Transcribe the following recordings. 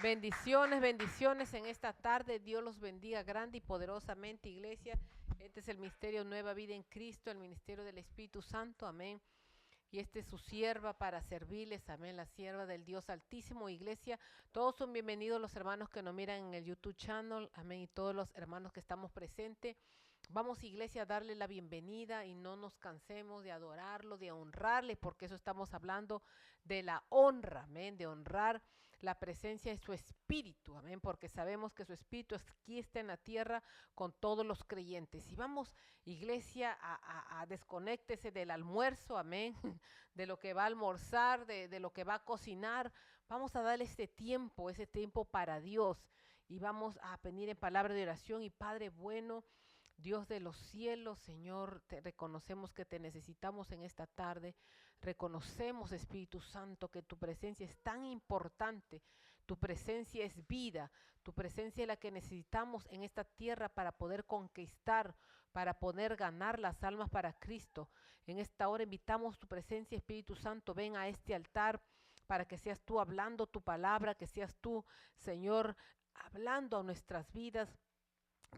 Bendiciones, bendiciones en esta tarde. Dios los bendiga grande y poderosamente, iglesia. Este es el misterio Nueva Vida en Cristo, el ministerio del Espíritu Santo. Amén. Y este es su sierva para servirles, amén, la sierva del Dios Altísimo, iglesia. Todos son bienvenidos los hermanos que nos miran en el YouTube channel, amén, y todos los hermanos que estamos presentes. Vamos, iglesia, a darle la bienvenida y no nos cansemos de adorarlo, de honrarle, porque eso estamos hablando de la honra, amén, de honrar la presencia de su Espíritu, amén, porque sabemos que su Espíritu aquí está en la tierra con todos los creyentes. Y vamos, iglesia, a desconéctese del almuerzo, amén, de lo que va a almorzar, de lo que va a cocinar. Vamos a darle ese tiempo para Dios y vamos a pedir en palabra de oración. Y Padre bueno, Dios de los cielos, Señor, te reconocemos que te necesitamos en esta tarde. Reconocemos, Espíritu Santo, que tu presencia es tan importante. Tu presencia es vida. Tu presencia es la que necesitamos en esta tierra para poder conquistar, para poder ganar las almas para Cristo. En esta hora invitamos tu presencia, Espíritu Santo. Ven a este altar para que seas tú hablando tu palabra, que seas tú, Señor, hablando a nuestras vidas,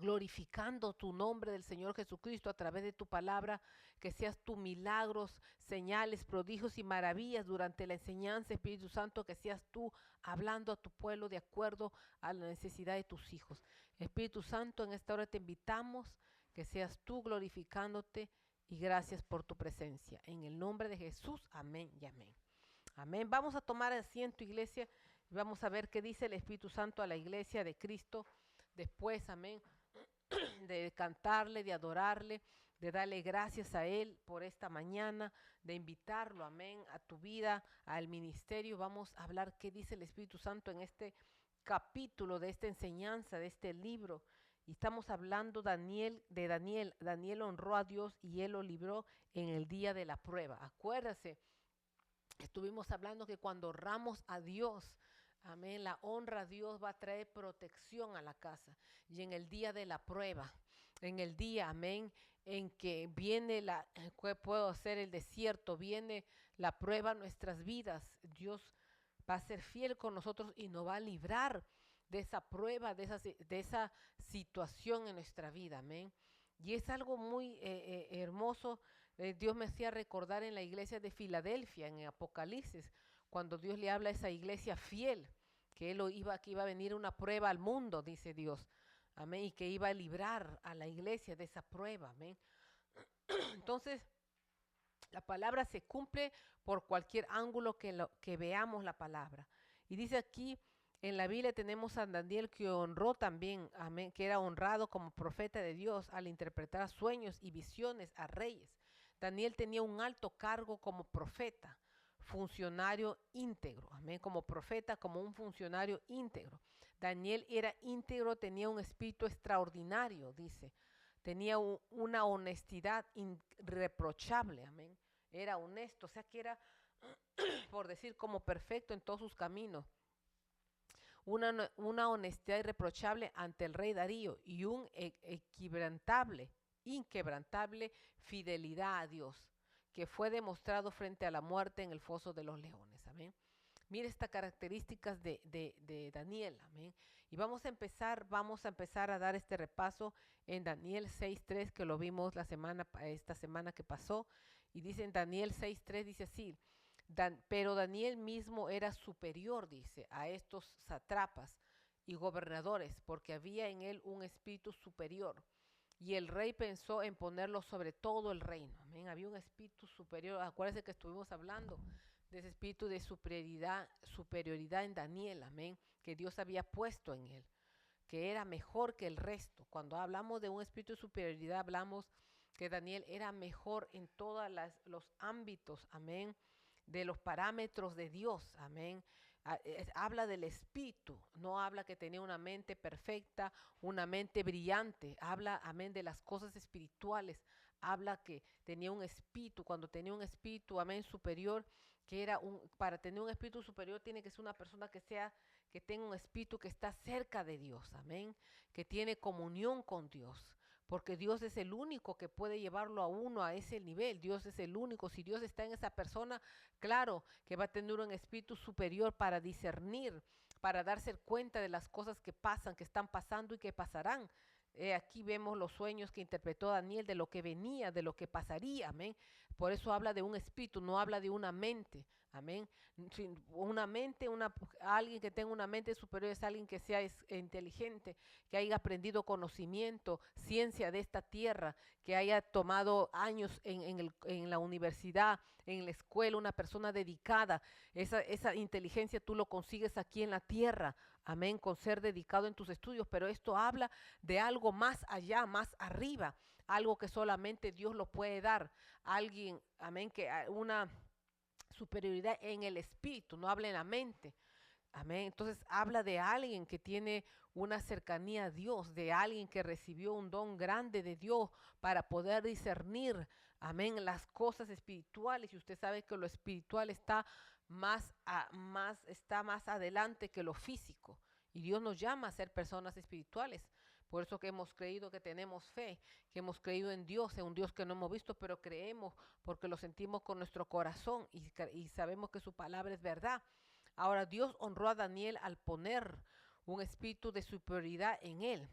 glorificando tu nombre del Señor Jesucristo a través de tu palabra, que seas tú milagros, señales, prodigios y maravillas durante la enseñanza, Espíritu Santo, que seas tú hablando a tu pueblo de acuerdo a la necesidad de tus hijos. Espíritu Santo, en esta hora te invitamos que seas tú glorificándote y gracias por tu presencia. En el nombre de Jesús, amén y amén. Amén. Vamos a tomar asiento, iglesia, y vamos a ver qué dice el Espíritu Santo a la iglesia de Cristo después, amén, de cantarle, de adorarle, de darle gracias a Él por esta mañana, de invitarlo, amén, a tu vida, al ministerio. Vamos a hablar qué dice el Espíritu Santo en este capítulo de esta enseñanza, de este libro. Y estamos hablando de Daniel. Daniel honró a Dios y Él lo libró en el día de la prueba. Acuérdase, estuvimos hablando que cuando honramos a Dios, amén, la honra a Dios va a traer protección a la casa. Y en el día de la prueba, en el día, amén, en que viene puedo hacer el desierto, viene la prueba a nuestras vidas, Dios va a ser fiel con nosotros y nos va a librar de esa prueba, de esa situación en nuestra vida, amén. Y es algo muy hermoso. Dios me hacía recordar en la iglesia de Filadelfia, en Apocalipsis, cuando Dios le habla a esa iglesia fiel, que que iba a venir una prueba al mundo, dice Dios. Amén. Y que iba a librar a la iglesia de esa prueba. Amén. Entonces, la palabra se cumple por cualquier ángulo que veamos la palabra. Y dice aquí, en la Biblia tenemos a Daniel que honró también, amén, que era honrado como profeta de Dios al interpretar sueños y visiones a reyes. Daniel tenía un alto cargo como profeta, funcionario íntegro, amén, como profeta, como un funcionario íntegro. Daniel era íntegro, tenía un espíritu extraordinario, dice. Tenía una honestidad irreprochable, amén. Era honesto, o sea que era, por decir, como perfecto en todos sus caminos. Una honestidad irreprochable ante el rey Darío y un inquebrantable fidelidad a Dios, que fue demostrado frente a la muerte en el foso de los leones. Amén. Mire estas características de Daniel, amén. Y vamos a empezar a dar este repaso en Daniel 6.3, que lo vimos esta semana que pasó. Y dice en Daniel 6.3, dice así, pero Daniel mismo era superior, dice, a estos satrapas y gobernadores, porque había en él un espíritu superior. Y el rey pensó en ponerlo sobre todo el reino. Amén. Había un espíritu superior. Acuérdense que estuvimos hablando de ese espíritu de superioridad en Daniel, amén, que Dios había puesto en él, que era mejor que el resto. Cuando hablamos de un espíritu de superioridad, hablamos que Daniel era mejor en todos los ámbitos, amén, de los parámetros de Dios, amén. Habla del espíritu, no habla que tenía una mente perfecta, una mente brillante, habla, amén, de las cosas espirituales, habla que tenía un espíritu, cuando tenía un espíritu, amén, superior, para tener un espíritu superior tiene que ser una persona que tenga un espíritu que está cerca de Dios, amén, que tiene comunión con Dios, porque Dios es el único que puede llevarlo a uno a ese nivel. Dios es el único. Si Dios está en esa persona, claro que va a tener un espíritu superior para discernir, para darse cuenta de las cosas que pasan, que están pasando y que pasarán. Aquí vemos los sueños que interpretó Daniel de lo que venía, de lo que pasaría, amén. Por eso habla de un espíritu, no habla de una mente, amén. Una mente, alguien que tenga una mente superior es alguien que sea inteligente, que haya aprendido conocimiento, ciencia de esta tierra, que haya tomado años en la universidad, en la escuela, una persona dedicada. Esa inteligencia tú lo consigues aquí en la tierra, amén, con ser dedicado en tus estudios, pero esto habla de algo más allá, más arriba, algo que solamente Dios lo puede dar. Alguien, amén, que una superioridad en el espíritu, no habla en la mente. Amén. Entonces habla de alguien que tiene una cercanía a Dios, de alguien que recibió un don grande de Dios para poder discernir, amén, las cosas espirituales. Y usted sabe que lo espiritual está está más adelante que lo físico. Y Dios nos llama a ser personas espirituales. Por eso que hemos creído que tenemos fe, que hemos creído en Dios, en un Dios que no hemos visto, pero creemos porque lo sentimos con nuestro corazón y sabemos que su palabra es verdad. Ahora Dios honró a Daniel al poner un espíritu de superioridad en él.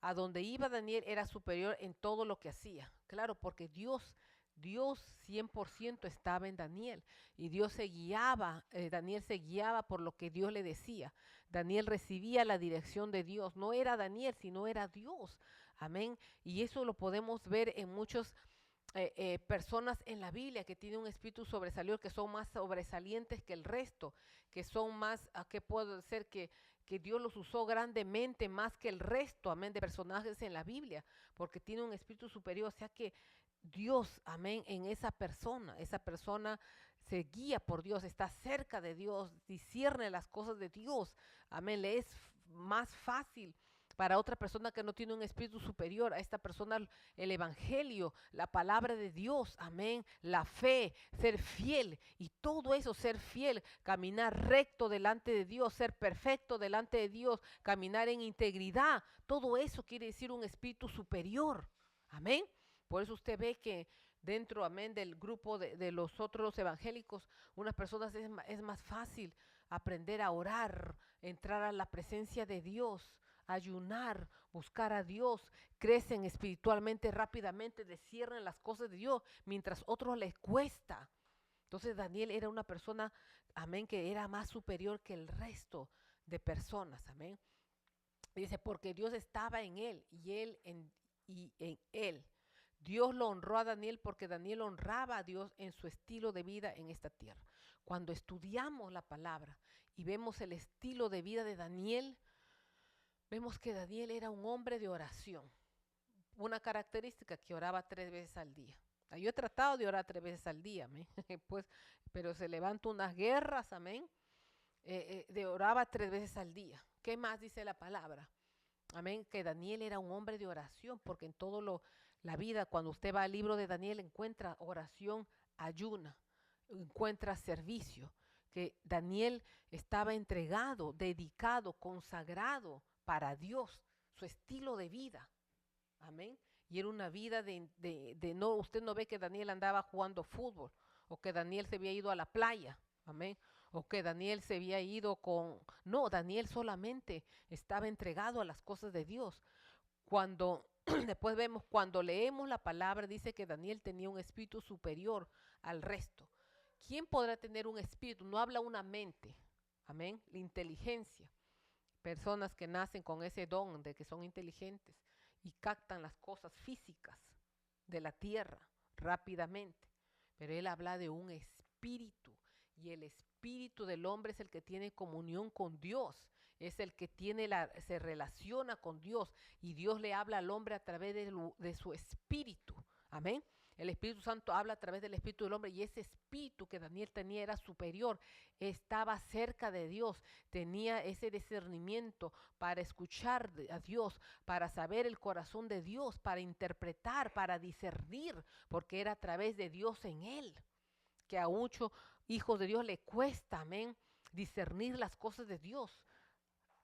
A donde iba Daniel era superior en todo lo que hacía. Claro, porque Dios 100% estaba en Daniel y Daniel se guiaba por lo que Dios le decía. Daniel recibía la dirección de Dios. No era Daniel, sino era Dios. Amén. Y eso lo podemos ver en muchos personas en la Biblia que tienen un espíritu sobresaliente, que son más sobresalientes que el resto, que son más, ¿a qué puedo decir? Que Dios los usó grandemente más que el resto, amén, de personajes en la Biblia, porque tiene un espíritu superior, o sea que Dios, amén, en esa persona se guía por Dios, está cerca de Dios, discierne las cosas de Dios, amén, le es más fácil para otra persona que no tiene un espíritu superior, a esta persona el evangelio, la palabra de Dios, amén, la fe, ser fiel y todo eso, ser fiel, caminar recto delante de Dios, ser perfecto delante de Dios, caminar en integridad, todo eso quiere decir un espíritu superior, amén. Por eso usted ve que dentro, amén, del grupo de los otros evangélicos, unas personas es más fácil aprender a orar, entrar a la presencia de Dios, ayunar, buscar a Dios, crecen espiritualmente rápidamente, descierran las cosas de Dios, mientras otros les cuesta. Entonces Daniel era una persona, amén, que era más superior que el resto de personas, amén. Dice, porque Dios estaba en él y en él. Dios lo honró a Daniel porque Daniel honraba a Dios en su estilo de vida en esta tierra. Cuando estudiamos la palabra y vemos el estilo de vida de Daniel, vemos que Daniel era un hombre de oración. Una característica, que oraba 3 veces al día. Yo he tratado de orar 3 veces al día, amén. Pues, pero se levantan unas guerras, amén. De oraba 3 veces al día. ¿Qué más dice la palabra? Amén, que Daniel era un hombre de oración, porque en la vida, cuando usted va al libro de Daniel, encuentra oración, ayuna, encuentra servicio, que Daniel estaba entregado, dedicado, consagrado para Dios, su estilo de vida, amén. Y era una vida no, usted no ve que Daniel andaba jugando fútbol, o que Daniel se había ido a la playa, amén, o que Daniel se había ido no, Daniel solamente estaba entregado a las cosas de Dios. Cuando después vemos, cuando leemos la palabra, dice que Daniel tenía un espíritu superior al resto. ¿Quién podrá tener un espíritu? No habla una mente, amén, la inteligencia. Personas que nacen con ese don de que son inteligentes y captan las cosas físicas de la tierra rápidamente. Pero él habla de un espíritu, y el espíritu del hombre es el que tiene comunión con Dios, es el que se relaciona con Dios, y Dios le habla al hombre a través de su espíritu. Amén. El Espíritu Santo habla a través del espíritu del hombre, y ese espíritu que Daniel tenía era superior, estaba cerca de Dios, tenía ese discernimiento para escuchar a Dios, para saber el corazón de Dios, para interpretar, para discernir, porque era a través de Dios en él, que a muchos hijos de Dios le cuesta, amén, discernir las cosas de Dios,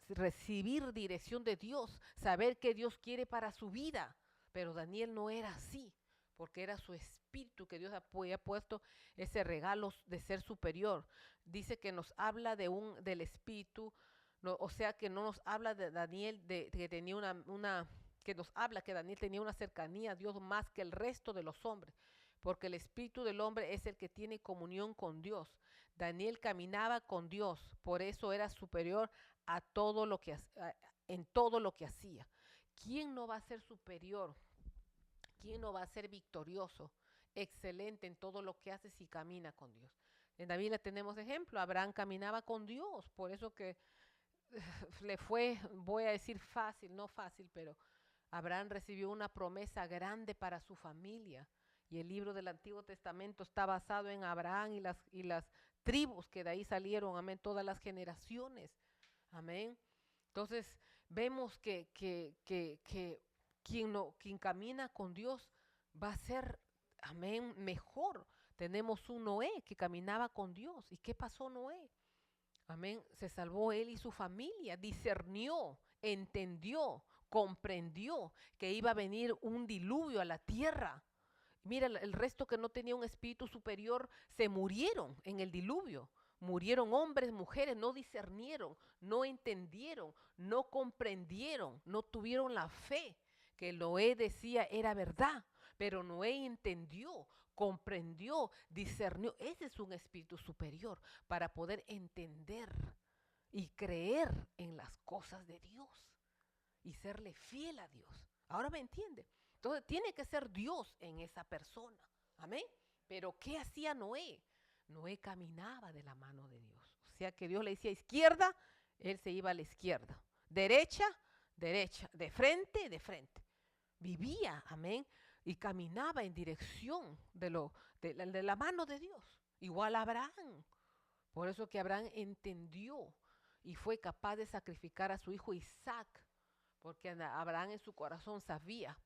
recibir dirección de Dios, saber qué Dios quiere para su vida. Pero Daniel no era así, porque era su espíritu que Dios había puesto ese regalo de ser superior. Dice que nos habla del espíritu No, o sea que no nos habla de Daniel de que tenía que nos habla que Daniel tenía una cercanía a Dios más que el resto de los hombres, porque el espíritu del hombre es el que tiene comunión con Dios. Daniel caminaba con Dios, por eso era superior a todo lo que en todo lo que hacía. ¿Quién no va a ser superior? ¿Quién no va a ser victorioso, excelente en todo lo que hace si camina con Dios? En la Biblia tenemos ejemplo, Abraham caminaba con Dios, por eso que le fue, voy a decir fácil, no fácil, pero Abraham recibió una promesa grande para su familia. Y el libro del Antiguo Testamento está basado en Abraham y las tribus que de ahí salieron, amén, todas las generaciones, amén. Entonces vemos que quien camina con Dios va a ser, amén, mejor. Tenemos un Noé que caminaba con Dios. ¿Y qué pasó Noé? Amén. Se salvó él y su familia, discernió, entendió, comprendió que iba a venir un diluvio a la tierra. Mira, el resto que no tenía un espíritu superior se murieron en el diluvio. Murieron hombres, mujeres, no discernieron, no entendieron, no comprendieron, no tuvieron la fe que Noé decía era verdad. Pero Noé entendió, comprendió, discernió. Ese es un espíritu superior para poder entender y creer en las cosas de Dios y serle fiel a Dios. Ahora me entiende. Entonces tiene que ser Dios en esa persona. Amén. Pero ¿qué hacía Noé? Noé caminaba de la mano de Dios. O sea que Dios le decía izquierda, él se iba a la izquierda. Derecha, derecha. De frente, de frente. Vivía, amén. Y caminaba en dirección de la mano de Dios. Igual a Abraham. Por eso que Abraham entendió y fue capaz de sacrificar a su hijo Isaac, porque Abraham en su corazón sabía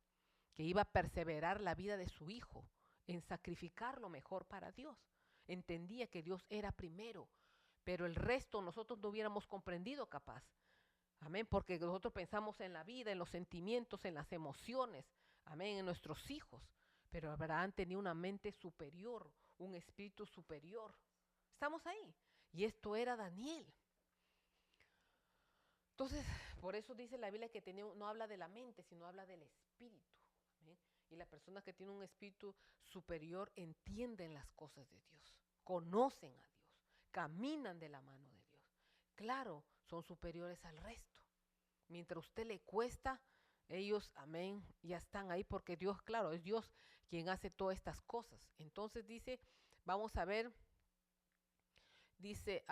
que iba a perseverar la vida de su hijo en sacrificar lo mejor para Dios. Entendía que Dios era primero, pero el resto nosotros no hubiéramos comprendido capaz. Amén, porque nosotros pensamos en la vida, en los sentimientos, en las emociones, amén, en nuestros hijos. Pero Abraham tenía una mente superior, un espíritu superior. Estamos ahí. Y esto era Daniel. Entonces, por eso dice la Biblia que no habla de la mente, sino habla del espíritu. ¿Amén? Y las personas que tienen un espíritu superior entienden las cosas de Dios, conocen a Dios, caminan de la mano de Dios. Claro, son superiores al resto. Mientras a usted le cuesta, ellos, amén, ya están ahí porque Dios, claro, es Dios quien hace todas estas cosas. Entonces dice, vamos a ver, dice,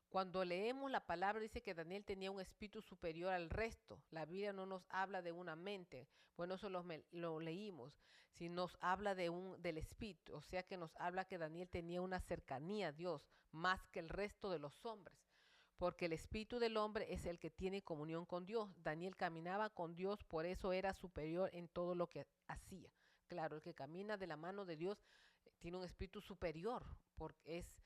cuando leemos la palabra dice que Daniel tenía un espíritu superior al resto. La Biblia no nos habla de una mente. Bueno, eso lo leímos. Si nos habla del espíritu, o sea que nos habla que Daniel tenía una cercanía a Dios más que el resto de los hombres. Porque el espíritu del hombre es el que tiene comunión con Dios. Daniel caminaba con Dios, por eso era superior en todo lo que hacía. Claro, el que camina de la mano de Dios tiene un espíritu superior, porque es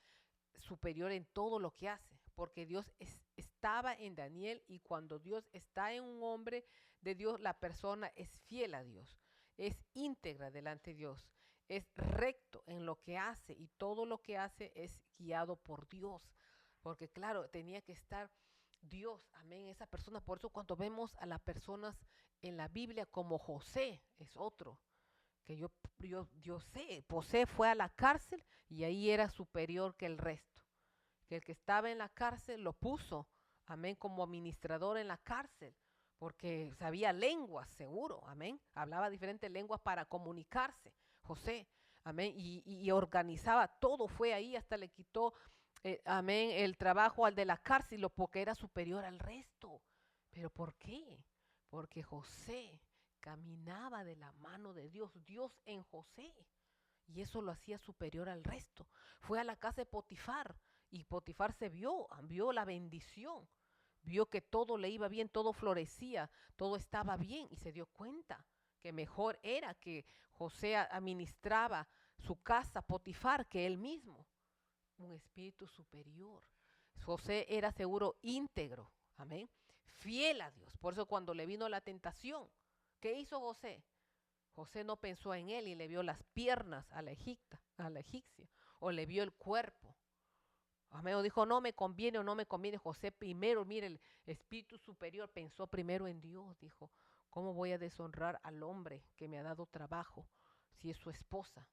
superior en todo lo que hace, porque Dios estaba en Daniel y cuando Dios está en un hombre de Dios, la persona es fiel a Dios, es íntegra delante de Dios, es recto en lo que hace y todo lo que hace es guiado por Dios, porque claro, tenía que estar Dios, amén, esa persona. Por eso cuando vemos a las personas en la Biblia como José, es otro que yo sé, José fue a la cárcel y ahí era superior que el resto. Que el que estaba en la cárcel lo puso, amén, como administrador en la cárcel, porque sabía lenguas, seguro, amén. Hablaba diferentes lenguas para comunicarse, José, amén, y organizaba todo, fue ahí, hasta le quitó, amén, el trabajo al de la cárcel, porque era superior al resto. ¿Pero por qué? Porque José caminaba de la mano de Dios, Dios en José. Y eso lo hacía superior al resto. Fue a la casa de Potifar y Potifar vio la bendición. Vio que todo le iba bien, todo florecía, todo estaba bien y se dio cuenta que mejor era que José administraba su casa, Potifar, que él mismo. Un espíritu superior. José era seguro íntegro, amén, fiel a Dios. Por eso cuando le vino la tentación, ¿qué hizo José? José no pensó en él y le vio las piernas a la egipcia, o le vio el cuerpo. Amén. O dijo, no me conviene o no me conviene. José primero, mire, el espíritu superior pensó primero en Dios. Dijo, ¿cómo voy a deshonrar al hombre que me ha dado trabajo si es su esposa?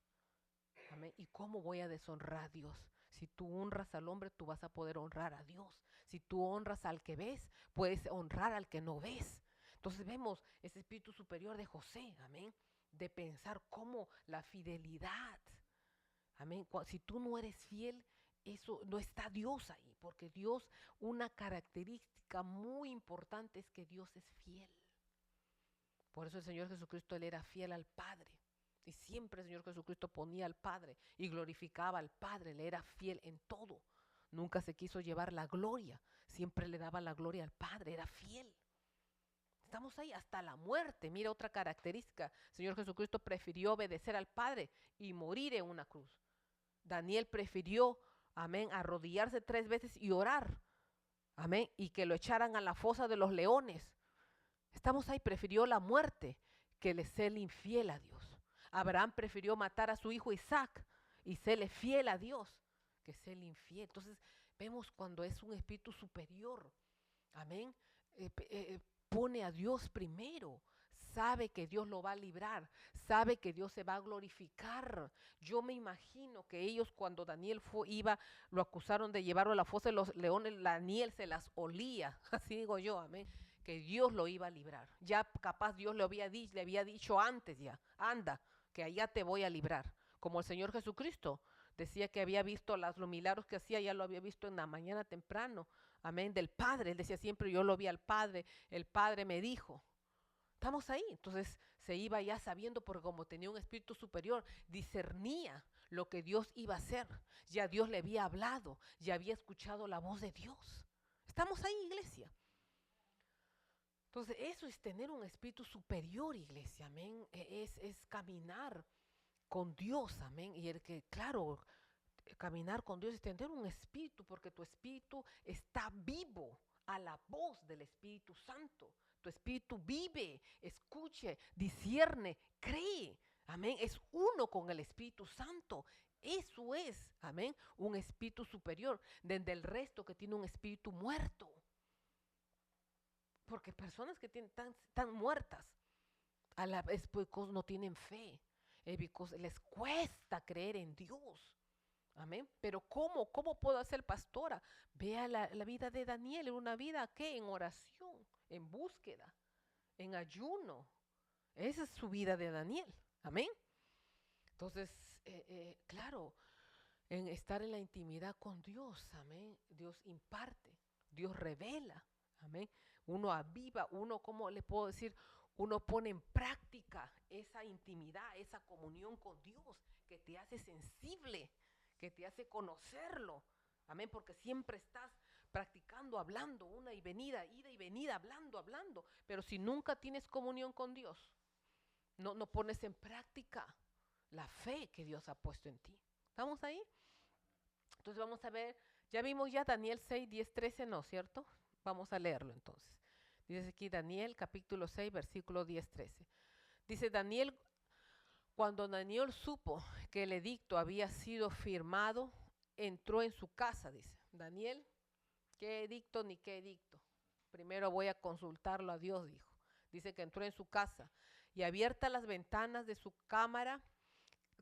Amén. ¿Y cómo voy a deshonrar a Dios? Si tú honras al hombre, tú vas a poder honrar a Dios. Si tú honras al que ves, puedes honrar al que no ves. Entonces vemos ese espíritu superior de José, amén, de pensar cómo la fidelidad, amén. Si tú no eres fiel, eso no está Dios ahí, porque Dios, una característica muy importante es que Dios es fiel. Por eso el Señor Jesucristo, Él era fiel al Padre. Y siempre el Señor Jesucristo ponía al Padre y glorificaba al Padre, le era fiel en todo. Nunca se quiso llevar la gloria, siempre le daba la gloria al Padre, era fiel. Estamos ahí hasta la muerte. Mira otra característica. El Señor Jesucristo prefirió obedecer al Padre y morir en una cruz. Daniel prefirió, amén, arrodillarse 3 veces y orar, amén, y que lo echaran a la fosa de los leones. Estamos ahí, prefirió la muerte que le ser infiel a Dios. Abraham prefirió matar a su hijo Isaac y serle fiel a Dios que serle infiel. Entonces vemos cuando es un espíritu superior, amén, pone a Dios primero, sabe que Dios lo va a librar, sabe que Dios se va a glorificar. Yo me imagino que ellos cuando Daniel lo acusaron de llevarlo a la fosa de los leones, Daniel se las olía, así digo yo, amén, que Dios lo iba a librar. Ya capaz Dios le había dicho antes ya, anda, que allá te voy a librar. Como el Señor Jesucristo decía que había visto los milagros que hacía, ya lo había visto en la mañana temprano, amén, del Padre. Él decía siempre, yo lo vi al Padre, el Padre me dijo. Estamos ahí. Entonces se iba ya sabiendo, porque como tenía un espíritu superior, discernía lo que Dios iba a hacer. Ya Dios le había hablado, ya había escuchado la voz de Dios. Estamos ahí, iglesia. Entonces eso es tener un espíritu superior, iglesia, amén. Es caminar con Dios, amén. Y el que, claro, caminar con Dios es tener un espíritu, porque tu espíritu está vivo a la voz del Espíritu Santo. Tu espíritu vive, escuche, discierne, cree, amén. Es uno con el Espíritu Santo. Eso es, amén, un espíritu superior desde el resto que tiene un espíritu muerto. Porque personas que están muertas a la vez porque no tienen fe, les cuesta creer en Dios. Amén. Pero ¿cómo puedo ser pastora? Vea la vida de Daniel, era una vida ¿qué? En oración, en búsqueda, en ayuno. Esa es su vida de Daniel. Amén. Entonces, claro, en estar en la intimidad con Dios, amén. Dios imparte, Dios revela, amén. Uno aviva, uno, ¿cómo le puedo decir? Uno pone en práctica esa intimidad, esa comunión con Dios que te hace sensible, que te hace conocerlo, amén, porque siempre estás practicando, hablando, una y venida, ida y venida, hablando, pero si nunca tienes comunión con Dios, no pones en práctica la fe que Dios ha puesto en ti. ¿Estamos ahí? Entonces vamos a ver, ya vimos ya Daniel 6, 10, 13, ¿no? ¿Cierto? Vamos a leerlo entonces. Dice aquí Daniel capítulo 6, versículo 10, 13. Dice Daniel, cuando Daniel supo que el edicto había sido firmado, entró en su casa, dice. Daniel, ¿qué edicto ni qué edicto? Primero voy a consultarlo a Dios, dijo. Dice que entró en su casa y abiertas las ventanas de su cámara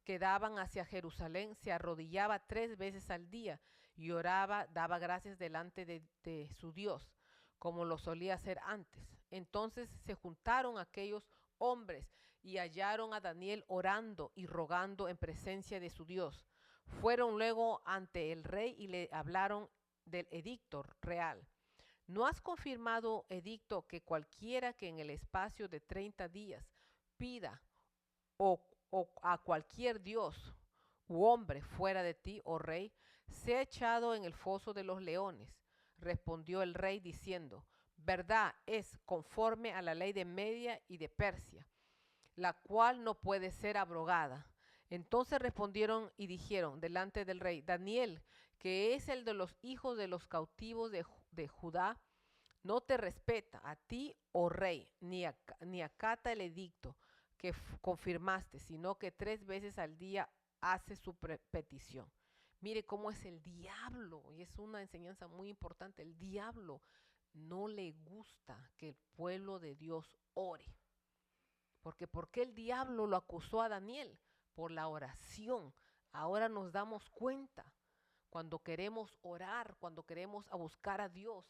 que daban hacia Jerusalén, se arrodillaba 3 veces al día y oraba, daba gracias delante de su Dios, como lo solía hacer antes. Entonces se juntaron aquellos hombres y hallaron a Daniel orando y rogando en presencia de su Dios. Fueron luego ante el rey y le hablaron del edicto real. ¿No has confirmado, edicto, que cualquiera que en el espacio de 30 días pida o a cualquier dios u hombre fuera de ti, oh rey, sea echado en el foso de los leones? Respondió el rey diciendo, verdad es conforme a la ley de Media y de Persia, la cual no puede ser abrogada. Entonces respondieron y dijeron delante del rey, Daniel, que es el de los hijos de los cautivos de Judá, no te respeta a ti, oh rey, ni acata el edicto que confirmaste, sino que 3 veces al día hace su petición. Mire cómo es el diablo, y es una enseñanza muy importante. El diablo no le gusta que el pueblo de Dios ore. Porque ¿por qué el diablo lo acusó a Daniel? Por la oración. Ahora nos damos cuenta, cuando queremos orar, cuando queremos a buscar a Dios,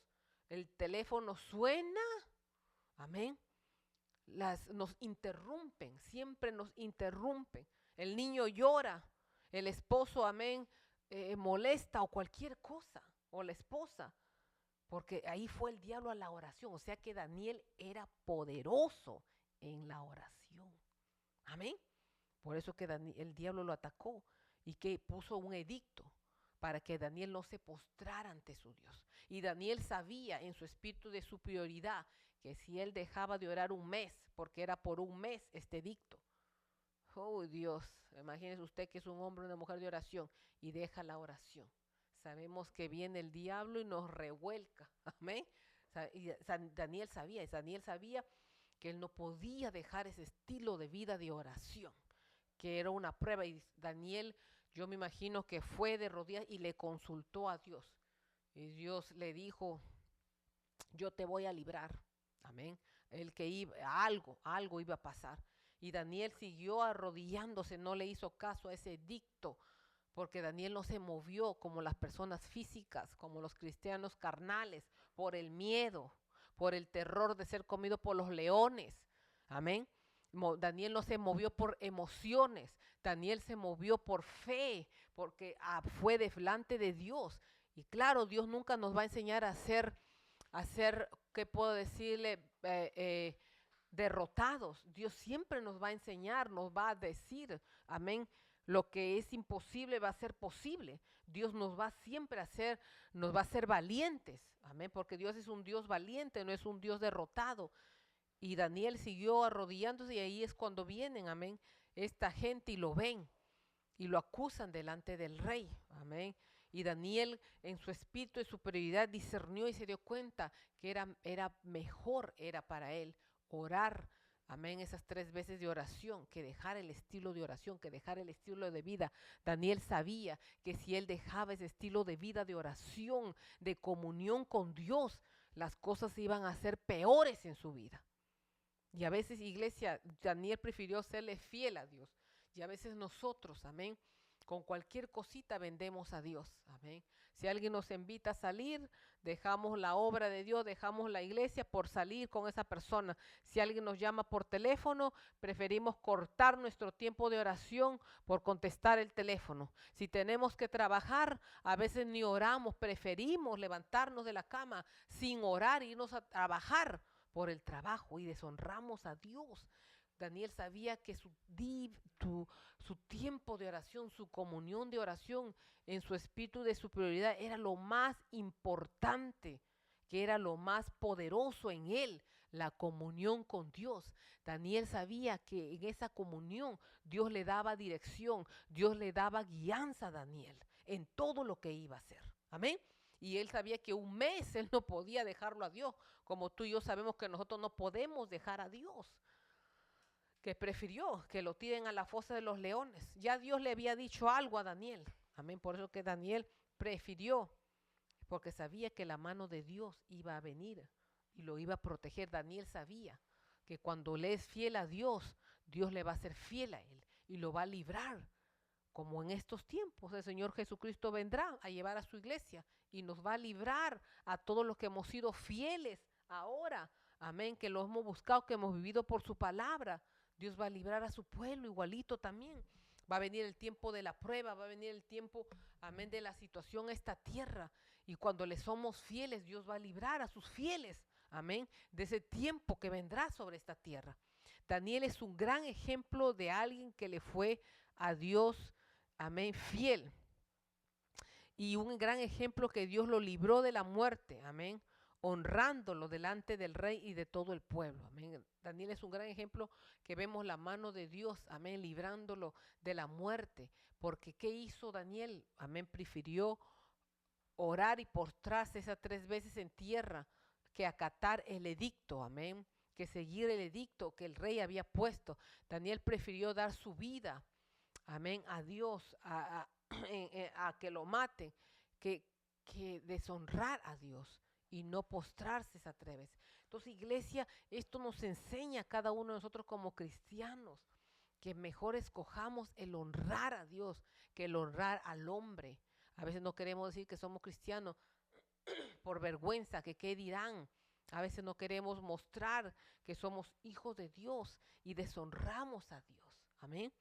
el teléfono suena, amén. Nos interrumpen, siempre nos interrumpen. El niño llora, el esposo, amén, molesta o cualquier cosa, o la esposa, porque ahí fue el diablo a la oración. O sea que Daniel era poderoso en la oración. Amén. Por eso que el diablo lo atacó y que puso un edicto para que Daniel no se postrara ante su Dios. Y Daniel sabía en su espíritu de superioridad que si él dejaba de orar un mes, porque era por un mes este edicto. Oh Dios, imagínese usted que es un hombre o una mujer de oración y deja la oración. Sabemos que viene el diablo y nos revuelca. Amén. Y Daniel sabía que él no podía dejar ese estilo de vida de oración, que era una prueba. Y Daniel, yo me imagino que fue de rodillas y le consultó a Dios. Y Dios le dijo, yo te voy a librar. Amén. El que iba, algo iba a pasar. Y Daniel siguió arrodillándose, no le hizo caso a ese dicto, porque Daniel no se movió como las personas físicas, como los cristianos carnales, por el miedo, por el terror de ser comido por los leones. Amén. Daniel no se movió por emociones, Daniel se movió por fe, porque fue delante de Dios. Y claro, Dios nunca nos va a enseñar a ser, ¿qué puedo decirle? Derrotados. Dios siempre nos va a enseñar, nos va a decir, amén, lo que es imposible va a ser posible. Dios nos va siempre a hacer, nos va a hacer valientes, amén, porque Dios es un Dios valiente, no es un Dios derrotado. Y Daniel siguió arrodillándose y ahí es cuando vienen, amén, esta gente y lo ven y lo acusan delante del rey, amén. Y Daniel en su espíritu de superioridad discernió y se dio cuenta que era mejor, era para él orar, amén, esas 3 veces de oración, que dejar el estilo de oración, que dejar el estilo de vida. Daniel sabía que si él dejaba ese estilo de vida de oración, de comunión con Dios, las cosas iban a ser peores en su vida. Y a veces, iglesia, Daniel prefirió serle fiel a Dios. Y a veces nosotros, amén, con cualquier cosita vendemos a Dios, amén. Si alguien nos invita a salir, dejamos la obra de Dios, dejamos la iglesia por salir con esa persona. Si alguien nos llama por teléfono, preferimos cortar nuestro tiempo de oración por contestar el teléfono. Si tenemos que trabajar, a veces ni oramos, preferimos levantarnos de la cama sin orar e irnos a trabajar por el trabajo y deshonramos a Dios. Daniel sabía que su tiempo de oración, su comunión de oración en su espíritu de superioridad era lo más importante, que era lo más poderoso en él, la comunión con Dios. Daniel sabía que en esa comunión Dios le daba dirección, Dios le daba guianza a Daniel en todo lo que iba a hacer. Amén. Y él sabía que un mes él no podía dejarlo a Dios, como tú y yo sabemos que nosotros no podemos dejar a Dios, que prefirió que lo tiren a la fosa de los leones. Ya Dios le había dicho algo a Daniel, amén, por eso que Daniel prefirió, porque sabía que la mano de Dios iba a venir y lo iba a proteger. Daniel sabía que cuando le es fiel a Dios, Dios le va a ser fiel a él y lo va a librar. Como en estos tiempos el Señor Jesucristo vendrá a llevar a su iglesia y nos va a librar a todos los que hemos sido fieles ahora, amén, que lo hemos buscado, que hemos vivido por su palabra. Dios va a librar a su pueblo igualito también. Va a venir el tiempo de la prueba, va a venir el tiempo, amén, de la situación a esta tierra. Y cuando le somos fieles, Dios va a librar a sus fieles, amén, de ese tiempo que vendrá sobre esta tierra. Daniel es un gran ejemplo de alguien que le fue a Dios, amén, fiel. Y un gran ejemplo que Dios lo libró de la muerte, amén, honrándolo delante del rey y de todo el pueblo, amén. Daniel es un gran ejemplo que vemos la mano de Dios, amén, librándolo de la muerte. Porque ¿qué hizo Daniel? Amén, prefirió orar y postrarse esas 3 veces en tierra que acatar el edicto, amén, que seguir el edicto que el rey había puesto. Daniel prefirió dar su vida, amén, a Dios, a que lo maten, que deshonrar a Dios y no postrarse se atreve. Entonces, iglesia, esto nos enseña a cada uno de nosotros como cristianos que mejor escojamos el honrar a Dios que el honrar al hombre. A veces no queremos decir que somos cristianos por vergüenza, que qué dirán. A veces no queremos mostrar que somos hijos de Dios y deshonramos a Dios. Amén.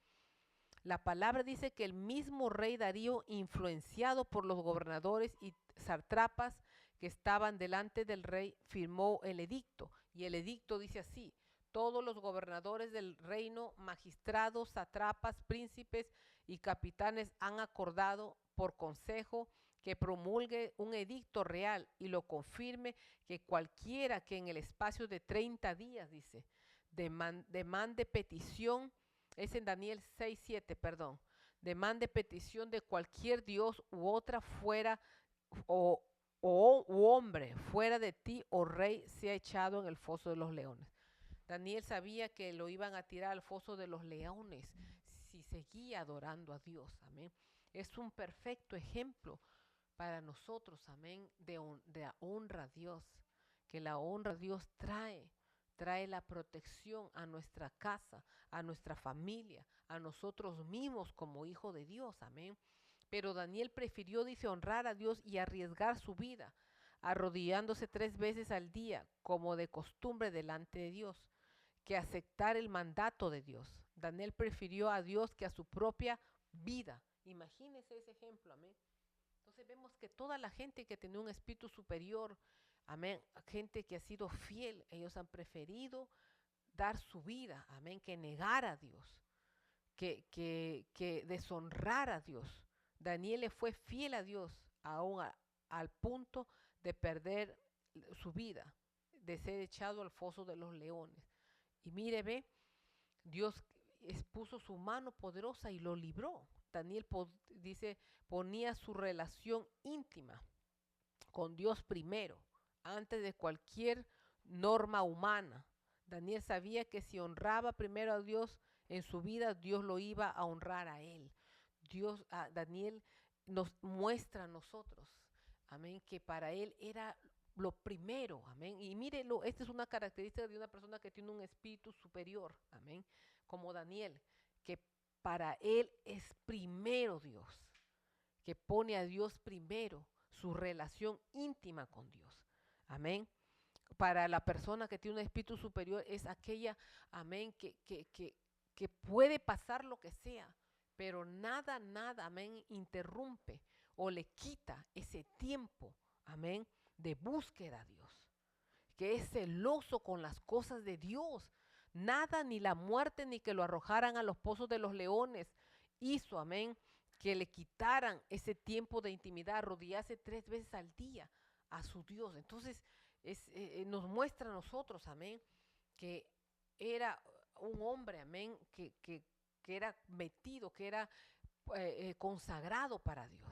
La palabra dice que el mismo rey Darío, influenciado por los gobernadores y sátrapas que estaban delante del rey, firmó el edicto. Y el edicto dice así: todos los gobernadores del reino, magistrados, sátrapas, príncipes y capitanes han acordado por consejo que promulgue un edicto real y lo confirme, que cualquiera que en el espacio de 30 días, dice, demande petición, es en Daniel 6:7, perdón, demande petición de cualquier dios u otra fuera u hombre fuera de ti, o rey, sea echado en el foso de los leones. Daniel sabía que lo iban a tirar al foso de los leones si seguía adorando a Dios. Amén. Es un perfecto ejemplo para nosotros, amén, de honra a Dios, que la honra a Dios trae la protección a nuestra casa, a nuestra familia, a nosotros mismos como hijos de Dios, amén. Pero Daniel prefirió, dice, honrar a Dios y arriesgar su vida, arrodillándose 3 veces al día, como de costumbre delante de Dios, que aceptar el mandato de Dios. Daniel prefirió a Dios que a su propia vida. Imagínese ese ejemplo, amén. Entonces vemos que toda la gente que tiene un espíritu superior, amén, gente que ha sido fiel, ellos han preferido dar su vida, amén, que negar a Dios, que deshonrar a Dios. Daniel le fue fiel a Dios aún al punto de perder su vida, de ser echado al foso de los leones. Y mire, ve, Dios puso su mano poderosa y lo libró. Daniel dice, ponía su relación íntima con Dios primero, antes de cualquier norma humana. Daniel sabía que si honraba primero a Dios en su vida, Dios lo iba a honrar a él. Daniel nos muestra a nosotros, amén, que para él era lo primero, amén. Y mírelo, esta es una característica de una persona que tiene un espíritu superior, amén, como Daniel, que para él es primero Dios, que pone a Dios primero, su relación íntima con Dios, amén. Para la persona que tiene un espíritu superior es aquella, amén, que puede pasar lo que sea, pero nada, amén, interrumpe o le quita ese tiempo, amén, de búsqueda a Dios, que es celoso con las cosas de Dios. Nada, ni la muerte, ni que lo arrojaran a los pozos de los leones hizo, amén, que le quitaran ese tiempo de intimidad, arrodillarse 3 veces al día a su Dios. Entonces, nos muestra a nosotros, amén, que era un hombre, amén, que era metido, que era consagrado para Dios.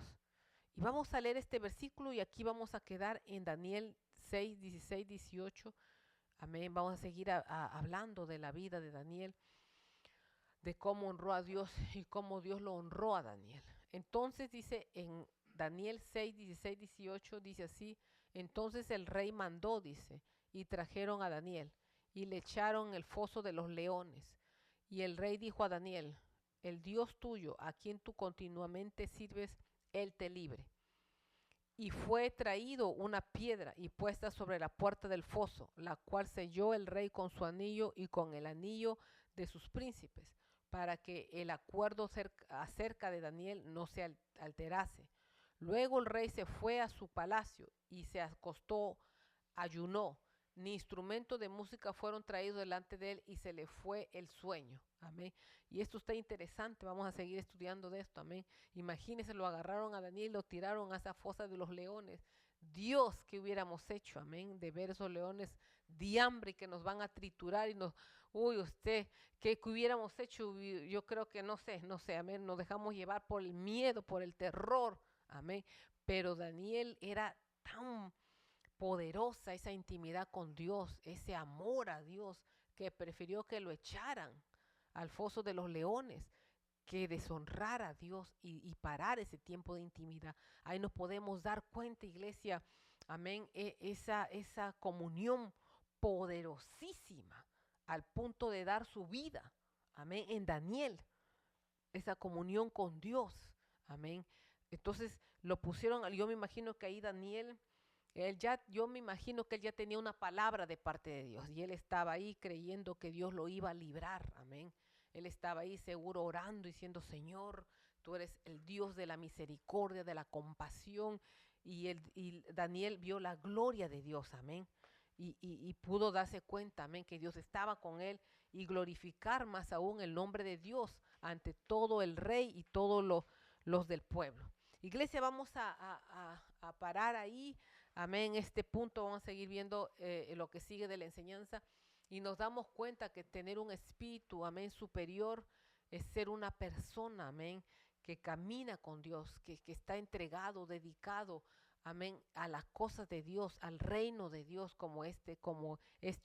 Y vamos a leer este versículo y aquí vamos a quedar en Daniel 6, 16, 18. Amén. Vamos a seguir hablando de la vida de Daniel, de cómo honró a Dios y cómo Dios lo honró a Daniel. Entonces dice en Daniel 6, 16, 18, dice así: entonces el rey mandó, dice, y trajeron a Daniel y le echaron en el foso de los leones. Y el rey dijo a Daniel: el Dios tuyo, a quien tú continuamente sirves, él te libre. Y fue traído una piedra y puesta sobre la puerta del foso, la cual selló el rey con su anillo y con el anillo de sus príncipes, para que el acuerdo acerca de Daniel no se alterase. Luego el rey se fue a su palacio y se acostó, ayunó. Ni instrumentos de música fueron traídos delante de él y se le fue el sueño. Amén. Y esto está interesante, vamos a seguir estudiando de esto. Amén. Imagínense, lo agarraron a Daniel y lo tiraron a esa fosa de los leones. Dios, ¿qué hubiéramos hecho? Amén. De ver esos leones de hambre que nos van a triturar y nos, uy, usted, ¿qué hubiéramos hecho? Yo creo que no sé, amén. Nos dejamos llevar por el miedo, por el terror. Amén. Pero Daniel era tan poderosa esa intimidad con Dios, ese amor a Dios, que prefirió que lo echaran al foso de los leones que deshonrar a Dios y parar ese tiempo de intimidad. Ahí nos podemos dar cuenta, iglesia, amén, esa comunión poderosísima al punto de dar su vida, amén, en Daniel, esa comunión con Dios, amén. Entonces lo pusieron, yo me imagino que ahí Daniel, yo me imagino que él ya tenía una palabra de parte de Dios y él estaba ahí creyendo que Dios lo iba a librar, amén. Él estaba ahí seguro orando, diciendo, Señor, tú eres el Dios de la misericordia, de la compasión. Y Daniel vio la gloria de Dios, amén. Y pudo darse cuenta, amén, que Dios estaba con él y glorificar más aún el nombre de Dios ante todo el rey y todos los del pueblo. Iglesia, vamos a parar ahí, amén. En este punto vamos a seguir viendo lo que sigue de la enseñanza y nos damos cuenta que tener un espíritu, amén, superior es ser una persona, amén, que camina con Dios, que está entregado, dedicado, amén, a las cosas de Dios, al reino de Dios, como este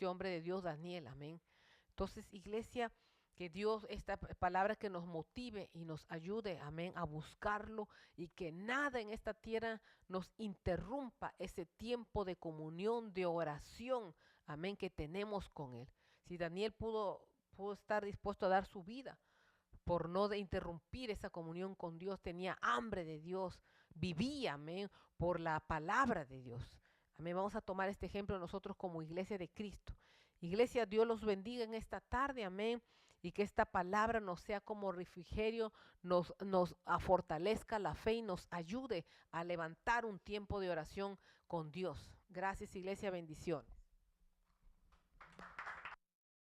hombre de Dios, Daniel, amén. Entonces, iglesia, que Dios, esta palabra que nos motive y nos ayude, amén, a buscarlo y que nada en esta tierra nos interrumpa ese tiempo de comunión, de oración, amén, que tenemos con Él. Si Daniel pudo estar dispuesto a dar su vida por no de interrumpir esa comunión con Dios, tenía hambre de Dios, vivía, amén, por la palabra de Dios. Amén, vamos a tomar este ejemplo nosotros como iglesia de Cristo. Iglesia, Dios los bendiga en esta tarde, amén, y que esta palabra nos sea como refrigerio, nos fortalezca la fe y nos ayude a levantar un tiempo de oración con Dios. Gracias, iglesia, bendiciones.